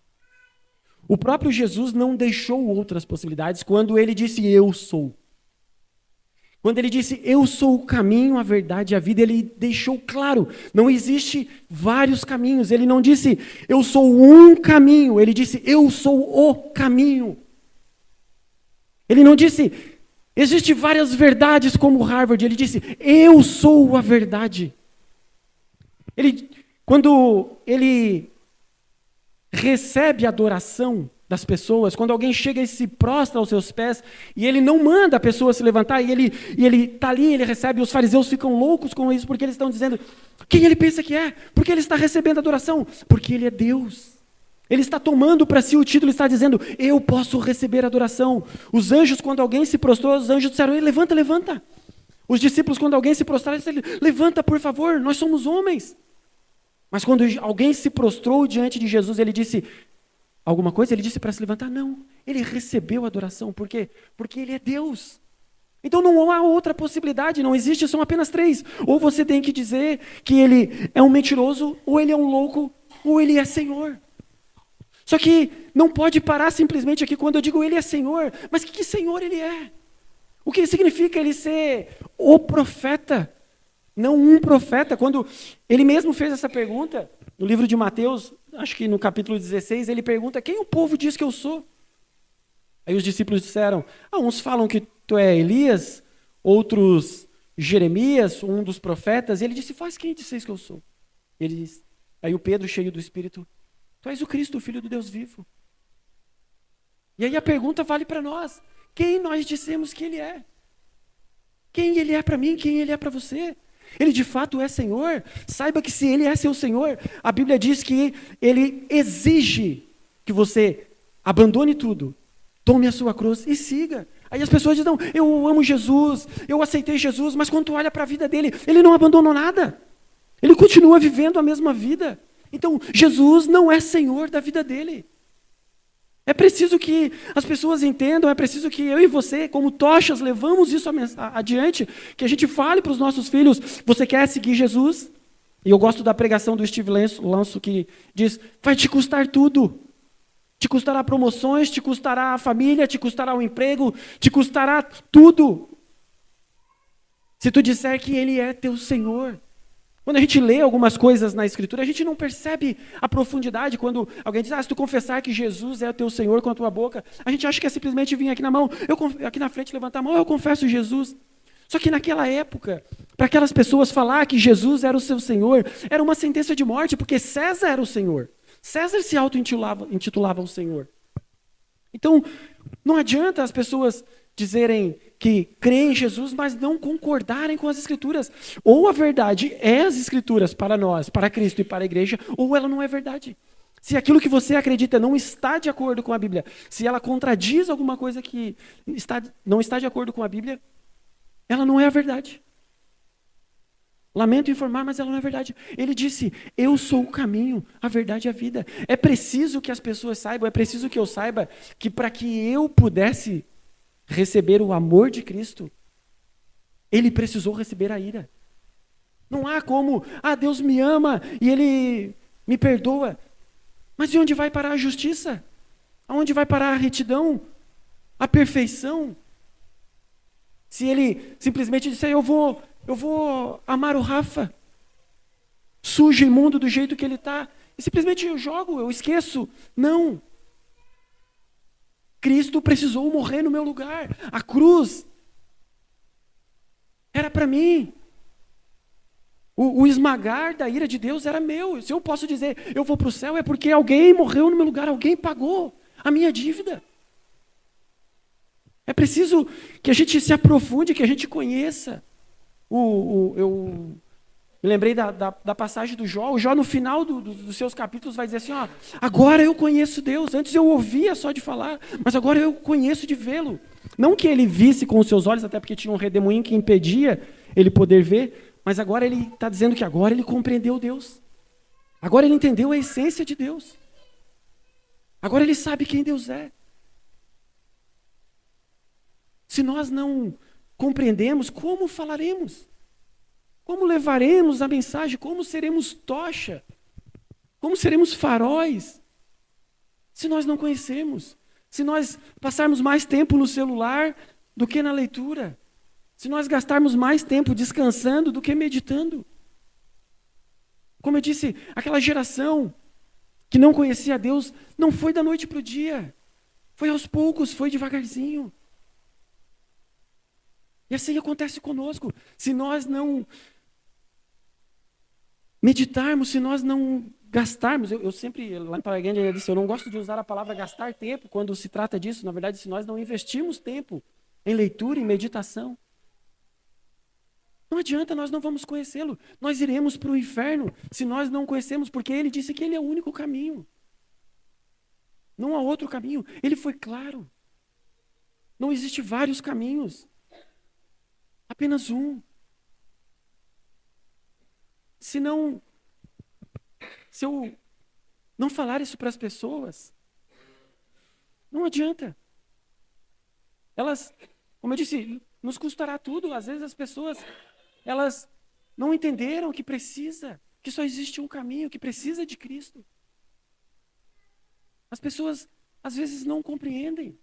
O próprio Jesus não deixou outras possibilidades quando ele disse, eu sou. Quando ele disse, eu sou o caminho, a verdade e a vida, ele deixou claro, não existe vários caminhos. Ele não disse, eu sou um caminho, ele disse, eu sou o caminho. Ele não disse, existem várias verdades como Harvard, ele disse, eu sou a verdade. Quando ele recebe a adoração das pessoas, quando alguém chega e se prostra aos seus pés, e ele não manda a pessoa se levantar, e ele está ali, ele recebe, e os fariseus ficam loucos com isso, porque eles estão dizendo, quem ele pensa que é? Porque ele está recebendo adoração? Porque ele é Deus. Ele está tomando para si o título, está dizendo, eu posso receber adoração. Os anjos, quando alguém se prostrou, os anjos disseram, levanta, levanta. Os discípulos, quando alguém se prostrou, disseram, levanta, por favor, nós somos homens. Mas quando alguém se prostrou diante de Jesus, ele disse alguma coisa? Ele disse para se levantar? Não. Ele recebeu a adoração. Por quê? Porque ele é Deus. Então não há outra possibilidade, não existe, são apenas três. Ou você tem que dizer que ele é um mentiroso, ou ele é um louco, ou ele é Senhor. Só que não pode parar simplesmente aqui quando eu digo ele é Senhor, mas que Senhor ele é? O que significa ele ser o profeta, não um profeta? Quando ele mesmo fez essa pergunta, no livro de Mateus, acho que no capítulo 16, ele pergunta, quem o povo diz que eu sou? Aí os discípulos disseram, uns falam que tu é Elias, outros Jeremias, um dos profetas. E ele disse, faz quem disseis que eu sou? Ele disse, aí o Pedro, cheio do Espírito, tu és o Cristo, o Filho do Deus vivo. E aí a pergunta vale para nós, quem nós dissemos que ele é? Quem ele é para mim, quem ele é para você? Ele de fato é Senhor? Saiba que se ele é seu Senhor, a Bíblia diz que ele exige que você abandone tudo, tome a sua cruz e siga. Aí as pessoas dizem, não, eu amo Jesus, eu aceitei Jesus, mas quando tu olha para a vida dele, ele não abandonou nada. Ele continua vivendo a mesma vida. Então, Jesus não é Senhor da vida dele. É preciso que as pessoas entendam, é preciso que eu e você, como tochas, levamos isso adiante, que a gente fale para os nossos filhos, você quer seguir Jesus? E eu gosto da pregação do Steve Lanço que diz, vai te custar tudo. Te custará promoções, te custará a família, te custará o emprego, te custará tudo. Se tu disser que ele é teu Senhor. Quando a gente lê algumas coisas na Escritura, a gente não percebe a profundidade. Quando alguém diz, se tu confessar que Jesus é o teu Senhor com a tua boca, a gente acha que é simplesmente vir aqui na mão, aqui na frente levantar a mão, eu confesso Jesus. Só que naquela época, para aquelas pessoas falar que Jesus era o seu Senhor, era uma sentença de morte, porque César era o Senhor. César se auto-intitulava o Senhor. Então, não adianta as pessoas dizerem que creem em Jesus, mas não concordarem com as Escrituras. Ou a verdade é as Escrituras para nós, para Cristo e para a igreja, ou ela não é verdade. Se aquilo que você acredita não está de acordo com a Bíblia, se ela contradiz alguma coisa que não está de acordo com a Bíblia, ela não é a verdade. Lamento informar, mas ela não é verdade. Ele disse, eu sou o caminho, a verdade e a vida. É preciso que as pessoas saibam, é preciso que eu saiba que para que eu pudesse receber o amor de Cristo, ele precisou receber a ira. Não há como, Deus me ama e ele me perdoa. Mas de onde vai parar a justiça? Aonde vai parar a retidão? A perfeição? Se ele simplesmente disser, eu vou amar o Rafa, sujo e imundo do jeito que ele está, e simplesmente eu jogo, eu esqueço. Não. Cristo precisou morrer no meu lugar. A cruz era para mim. O esmagar da ira de Deus era meu. Se eu posso dizer, eu vou para o céu, é porque alguém morreu no meu lugar, alguém pagou a minha dívida. É preciso que a gente se aprofunde, que a gente conheça. Eu me lembrei da passagem do Jó. O Jó, no final dos seus capítulos, vai dizer assim, agora eu conheço Deus. Antes eu ouvia só de falar, mas agora eu conheço de vê-lo. Não que ele visse com os seus olhos, até porque tinha um redemoinho que impedia ele poder ver, mas agora ele está dizendo que agora ele compreendeu Deus. Agora ele entendeu a essência de Deus. Agora ele sabe quem Deus é. Se nós não compreendemos, como falaremos? Como levaremos a mensagem? Como seremos tocha? Como seremos faróis? Se nós não conhecermos, se nós passarmos mais tempo no celular do que na leitura, se nós gastarmos mais tempo descansando do que meditando. Como eu disse, aquela geração que não conhecia Deus, não foi da noite para o dia. Foi aos poucos, foi devagarzinho. E assim acontece conosco. Se nós não meditarmos, se nós não gastarmos, eu sempre, lá em Paraguai, eu disse, eu não gosto de usar a palavra gastar tempo quando se trata disso. Na verdade, se nós não investirmos tempo em leitura, em meditação, não adianta, nós não vamos conhecê-lo. Nós iremos para o inferno se nós não conhecemos, porque ele disse que ele é o único caminho. Não há outro caminho. Ele foi claro. Não existe vários caminhos. Apenas um. Se eu não falar isso para as pessoas, não adianta. Elas, como eu disse, nos custará tudo. Às vezes as pessoas, elas não entenderam que precisa, que só existe um caminho, que precisa de Cristo. As pessoas, às vezes, não compreendem.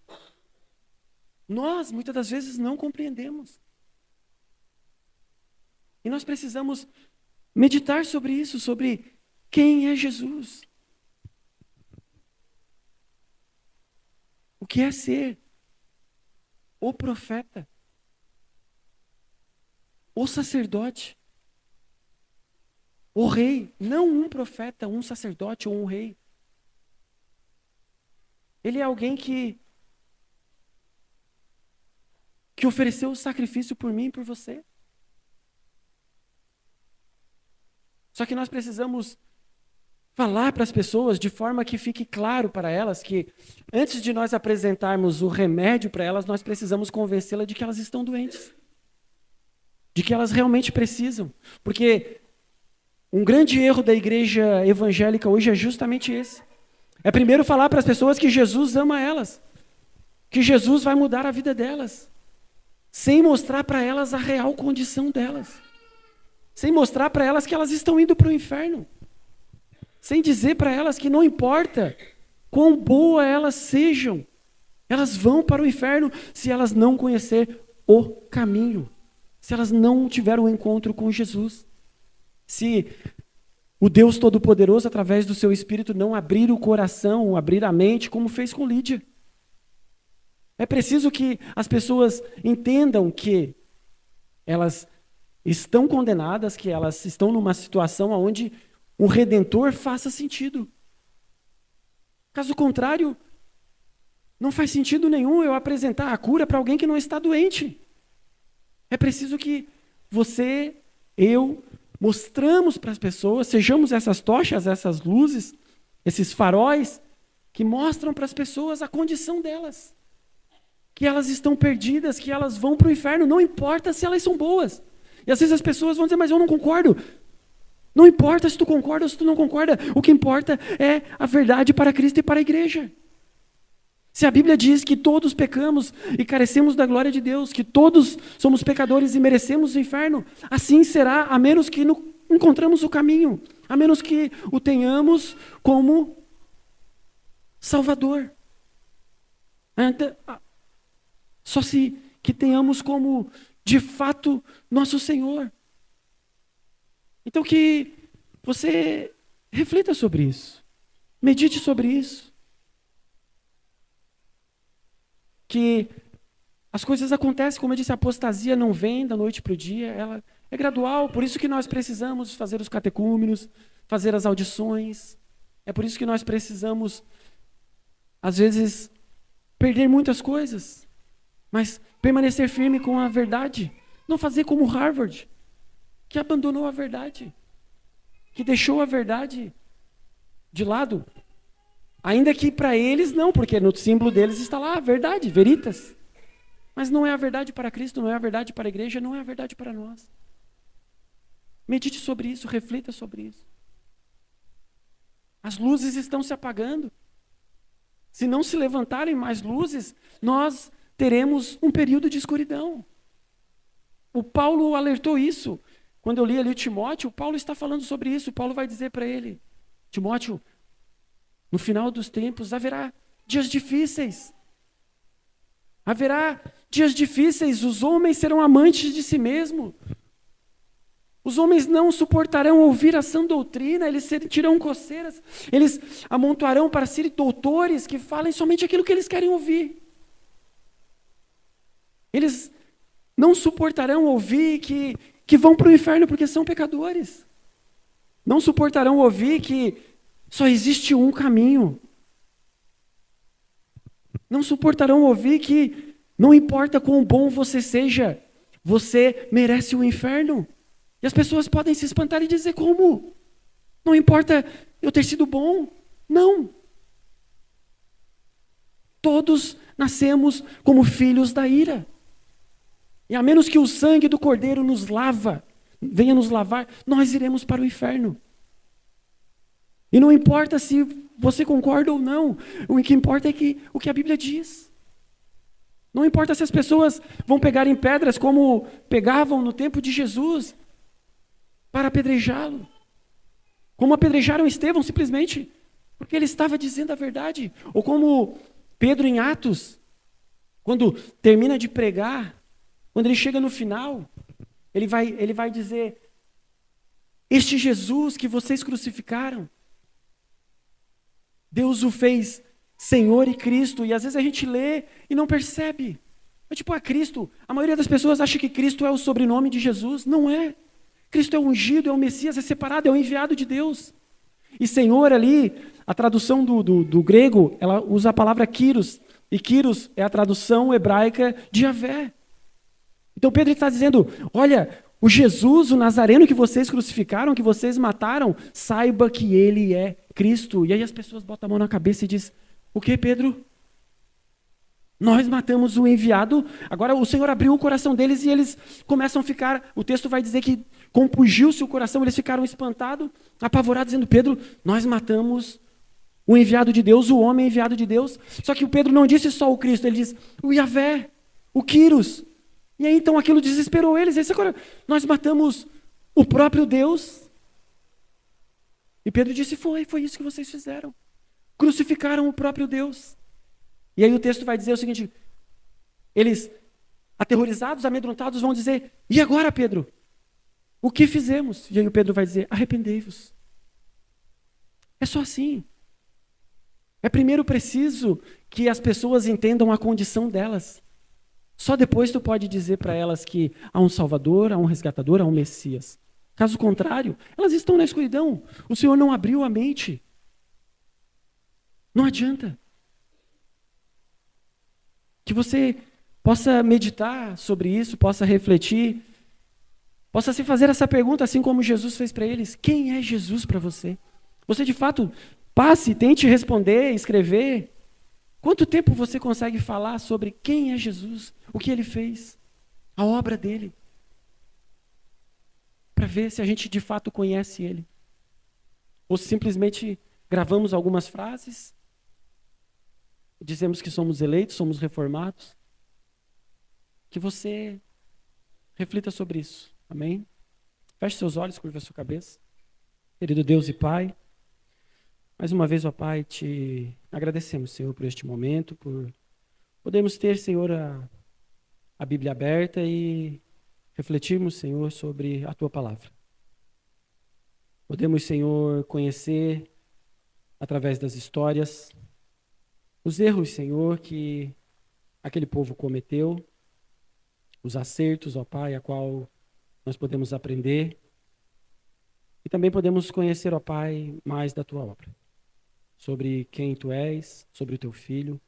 Nós, muitas das vezes, não compreendemos. E nós precisamos meditar sobre isso, sobre quem é Jesus. O que é ser o profeta, o sacerdote, o rei, não um profeta, um sacerdote ou um rei. Ele é alguém que ofereceu o sacrifício por mim e por você. Só que nós precisamos falar para as pessoas de forma que fique claro para elas que antes de nós apresentarmos o remédio para elas, nós precisamos convencê-las de que elas estão doentes. De que elas realmente precisam. Porque um grande erro da igreja evangélica hoje é justamente esse. É primeiro falar para as pessoas que Jesus ama elas. Que Jesus vai mudar a vida delas. Sem mostrar para elas a real condição delas. Sem mostrar para elas que elas estão indo para o inferno. Sem dizer para elas que não importa quão boa elas sejam, elas vão para o inferno se elas não conhecer o caminho. Se elas não tiveram um encontro com Jesus. Se o Deus Todo-Poderoso, através do seu Espírito, não abrir o coração, abrir a mente, como fez com Lídia. É preciso que as pessoas entendam que elas estão condenadas, que elas estão numa situação onde um Redentor faça sentido. Caso contrário, não faz sentido nenhum eu apresentar a cura para alguém que não está doente. É preciso que você, eu, mostramos para as pessoas, sejamos essas tochas, essas luzes, esses faróis, que mostram para as pessoas a condição delas. Que elas estão perdidas, que elas vão para o inferno, não importa se elas são boas. E às vezes as pessoas vão dizer, mas eu não concordo. Não importa se tu concorda ou se tu não concorda, o que importa é a verdade para Cristo e para a igreja. Se a Bíblia diz que todos pecamos e carecemos da glória de Deus, que todos somos pecadores e merecemos o inferno, assim será, a menos que encontramos o caminho, a menos que o tenhamos como Salvador. Só se que tenhamos como, de fato, nosso Senhor. Então que você reflita sobre isso. Medite sobre isso. Que as coisas acontecem, como eu disse, a apostasia não vem da noite para o dia, ela é gradual, por isso que nós precisamos fazer os catecúmenos, fazer as audições, é por isso que nós precisamos, às vezes, perder muitas coisas, mas permanecer firme com a verdade, não fazer como Harvard, que abandonou a verdade, que deixou a verdade de lado. Ainda que para eles não, porque no símbolo deles está lá a verdade, veritas. Mas não é a verdade para Cristo, não é a verdade para a igreja, não é a verdade para nós. Medite sobre isso, reflita sobre isso. As luzes estão se apagando. Se não se levantarem mais luzes, nós teremos um período de escuridão. O Paulo alertou isso. Quando eu li ali Timóteo, Paulo está falando sobre isso. Paulo vai dizer para ele, Timóteo, no final dos tempos haverá dias difíceis. Haverá dias difíceis, os homens serão amantes de si mesmos. Os homens não suportarão ouvir a sã doutrina, eles sentirão coceiras, eles amontoarão para si doutores que falem somente aquilo que eles querem ouvir. Eles não suportarão ouvir que vão para o inferno porque são pecadores. Não suportarão ouvir que só existe um caminho. Não suportarão ouvir que não importa quão bom você seja, você merece o inferno. E as pessoas podem se espantar e dizer, como? Não importa eu ter sido bom? Não. Todos nascemos como filhos da ira. E a menos que o sangue do Cordeiro nos venha nos lavar, nós iremos para o inferno. E não importa se você concorda ou não, o que importa é o que a Bíblia diz. Não importa se as pessoas vão pegar em pedras como pegavam no tempo de Jesus para apedrejá-lo. Como apedrejaram Estevão simplesmente porque ele estava dizendo a verdade. Ou como Pedro em Atos, quando termina de pregar, quando ele chega no final, ele vai dizer: este Jesus que vocês crucificaram, Deus o fez Senhor e Cristo. E às vezes a gente lê e não percebe. É tipo, Cristo. A maioria das pessoas acha que Cristo é o sobrenome de Jesus. Não é. Cristo é o ungido, é o Messias, é separado, é o enviado de Deus. E Senhor ali, a tradução do grego, ela usa a palavra Kyrios. E Kyrios é a tradução hebraica de Yahvé. Então Pedro está dizendo: olha, o Jesus, o Nazareno que vocês crucificaram, que vocês mataram, saiba que ele é Cristo. E aí as pessoas botam a mão na cabeça e dizem: o que, Pedro? Nós matamos o enviado. Agora o Senhor abriu o coração deles e eles começam a ficar, o texto vai dizer que compungiu-se o coração, eles ficaram espantados, apavorados, dizendo: Pedro, nós matamos o enviado de Deus, o homem enviado de Deus. Só que o Pedro não disse só o Cristo, ele diz o Yahvé, o Kyrios. E aí então aquilo desesperou eles. Eles agora, nós matamos o próprio Deus. E Pedro disse: foi isso que vocês fizeram. Crucificaram o próprio Deus. E aí o texto vai dizer o seguinte: eles, aterrorizados, amedrontados, vão dizer: e agora, Pedro? O que fizemos? E aí o Pedro vai dizer: arrependei-vos. É só assim. É primeiro preciso que as pessoas entendam a condição delas. Só depois tu pode dizer para elas que há um Salvador, há um resgatador, há um Messias. Caso contrário, elas estão na escuridão. O Senhor não abriu a mente. Não adianta. Que você possa meditar sobre isso, possa refletir, possa se fazer essa pergunta assim como Jesus fez para eles: quem é Jesus para você? Você de fato passe, tente responder, escrever. Quanto tempo você consegue falar sobre quem é Jesus, o que ele fez, a obra dele? Para ver se a gente de fato conhece ele. Ou simplesmente gravamos algumas frases, dizemos que somos eleitos, somos reformados. Que você reflita sobre isso. Amém? Feche seus olhos, curva a sua cabeça. Querido Deus e Pai, mais uma vez, ó Pai, te agradecemos, Senhor, por este momento, por podermos ter, Senhor, a Bíblia aberta e refletirmos, Senhor, sobre a Tua palavra. Podemos, Senhor, conhecer, através das histórias, os erros, Senhor, que aquele povo cometeu, os acertos, ó Pai, a qual nós podemos aprender. E também podemos conhecer, ó Pai, mais da Tua obra. Sobre quem Tu és, sobre o Teu Filho,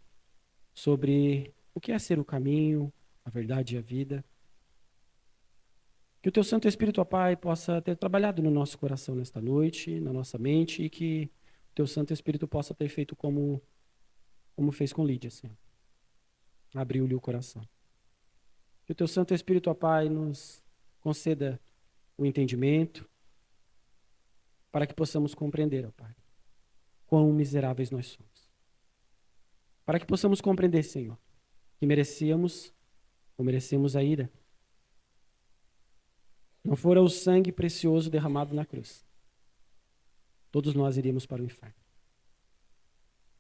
sobre o que é ser o caminho, a verdade e a vida. Que o Teu Santo Espírito, ó Pai, possa ter trabalhado no nosso coração nesta noite, na nossa mente, e que o Teu Santo Espírito possa ter feito como fez com Lídia, Senhor. Abriu-lhe o coração. Que o Teu Santo Espírito, ó Pai, nos conceda o entendimento para que possamos compreender, ó Pai, quão miseráveis nós somos. Para que possamos compreender, Senhor, que merecemos a ira. Não fora o sangue precioso derramado na cruz, todos nós iríamos para o inferno.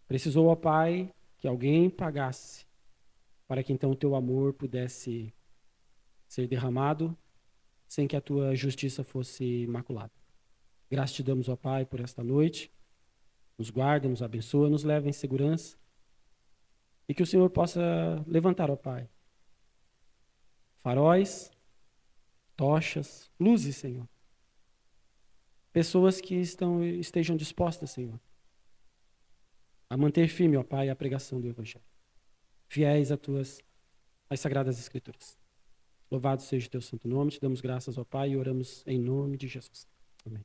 Precisou, ó Pai, que alguém pagasse para que então o Teu amor pudesse ser derramado sem que a Tua justiça fosse imaculada. Graças te damos, ó Pai, por esta noite. Nos guarda, nos abençoa, nos leva em segurança. E que o Senhor possa levantar, ó Pai, faróis, tochas, luzes, Senhor. Pessoas que estejam dispostas, Senhor, a manter firme, ó Pai, a pregação do Evangelho. Fiéis às Sagradas Escrituras. Louvado seja o Teu santo nome. Te damos graças, ó Pai, e oramos em nome de Jesus. Amém.